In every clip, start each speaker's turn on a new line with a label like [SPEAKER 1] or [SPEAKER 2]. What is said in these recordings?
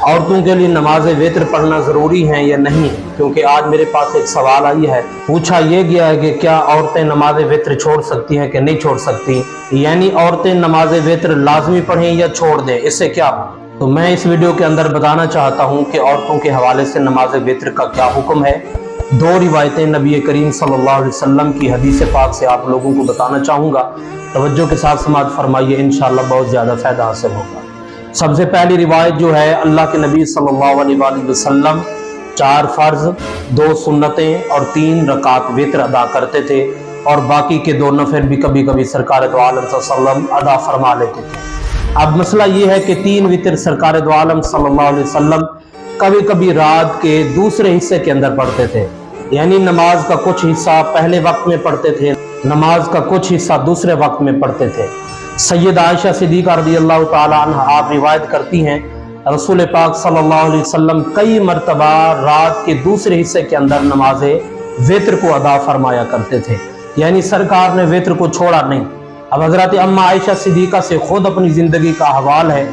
[SPEAKER 1] عورتوں کے لیے نماز وتر پڑھنا ضروری ہے یا نہیں؟ کیونکہ آج میرے پاس ایک سوال آئی ہے، پوچھا یہ گیا ہے کہ کیا عورتیں نماز وتر چھوڑ سکتی ہیں کہ نہیں چھوڑ سکتی، یعنی عورتیں نماز وتر لازمی پڑھیں یا چھوڑ دیں، اس سے کیا ہو؟ تو میں اس ویڈیو کے اندر بتانا چاہتا ہوں کہ عورتوں کے حوالے سے نماز وتر کا کیا حکم ہے۔ دو روایتیں نبی کریم صلی اللہ علیہ وسلم کی حدیث پاک سے آپ لوگوں کو بتانا چاہوں گا، توجہ کے ساتھ سماعت فرمائیے، انشاءاللہ بہت زیادہ فائدہ حاصل ہوگا۔ سب سے پہلی روایت جو ہے، اللہ کے نبی صلی اللہ علیہ وآلہ وسلم 4 فرض، 2 سنتیں اور 3 رکعت وتر ادا کرتے تھے، اور باقی کے 2 نفل بھی کبھی کبھی سرکار دو عالم صلی اللہ علیہ وسلم ادا فرما لیتے تھے۔ اب مسئلہ یہ ہے کہ 3 وتر سرکار دو عالم صلی اللہ علیہ وسلم کبھی کبھی رات کے دوسرے حصے کے اندر پڑھتے تھے، یعنی نماز کا کچھ حصہ پہلے وقت میں پڑھتے تھے، نماز کا کچھ حصہ دوسرے وقت میں پڑھتے تھے۔ سید عائشہ صدیقہ رضی اللہ تعالی عنہ آپ روایت کرتی ہیں، رسول پاک صلی اللہ علیہ وسلم کئی مرتبہ رات کے دوسرے حصے کے اندر نماز وتر کو ادا فرمایا کرتے تھے، یعنی سرکار نے وتر کو چھوڑا نہیں۔ اب حضرت اماں عائشہ صدیقہ سے خود اپنی زندگی کا حوال ہے،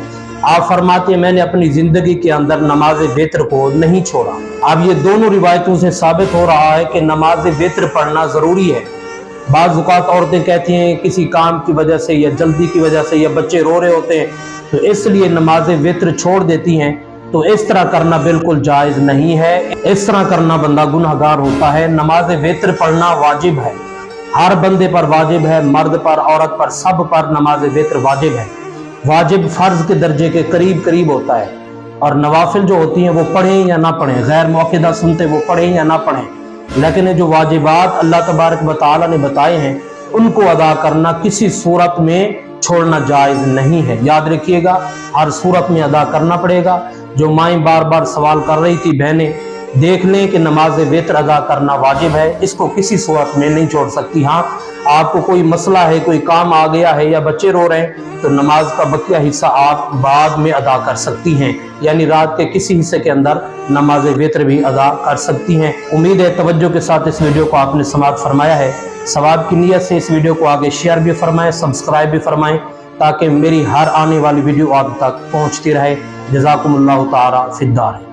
[SPEAKER 1] آپ فرماتے ہیں میں نے اپنی زندگی کے اندر نماز وتر کو نہیں چھوڑا۔ اب یہ دونوں روایتوں سے ثابت ہو رہا ہے کہ نماز وتر پڑھنا ضروری ہے۔ بعض اوقات عورتیں کہتی ہیں کسی کام کی وجہ سے یا جلدی کی وجہ سے یا بچے رو رہے ہوتے ہیں تو اس لیے نماز وتر چھوڑ دیتی ہیں، تو اس طرح کرنا بالکل جائز نہیں ہے، اس طرح کرنا بندہ گنہگار ہوتا ہے۔ نماز وتر پڑھنا واجب ہے، ہر بندے پر واجب ہے، مرد پر، عورت پر، سب پر نماز وتر واجب ہے۔ واجب فرض کے درجے کے قریب ہوتا ہے، اور نوافل جو ہوتی ہیں وہ پڑھیں یا نہ پڑھیں، غیر موقعہ سنتے وہ پڑھیں یا نہ پڑھیں، لیکن جو واجبات اللہ تبارک و تعالی نے بتائے ہیں ان کو ادا کرنا کسی صورت میں چھوڑنا جائز نہیں ہے۔ یاد رکھیے گا، ہر صورت میں ادا کرنا پڑے گا۔ جو مائیں بار بار سوال کر رہی تھی، بہنیں دیکھ لیں کہ نماز وتر ادا کرنا واجب ہے، اس کو کسی صورت میں نہیں چھوڑ سکتی۔ ہاں، آپ کو کوئی مسئلہ ہے، کوئی کام آ گیا ہے یا بچے رو رہے ہیں تو نماز کا بقیہ حصہ آپ بعد میں ادا کر سکتی ہیں، یعنی رات کے کسی حصے کے اندر نماز وتر بھی ادا کر سکتی ہیں۔ امید ہے توجہ کے ساتھ اس ویڈیو کو آپ نے سماعت فرمایا ہے۔ ثواب کی نیت سے اس ویڈیو کو آگے شیئر بھی فرمائیں، سبسکرائب بھی فرمائیں، تاکہ میری ہر آنے والی ویڈیو آپ تک پہنچتی رہے۔ جزاکم اللہ تعالی فی الدارین۔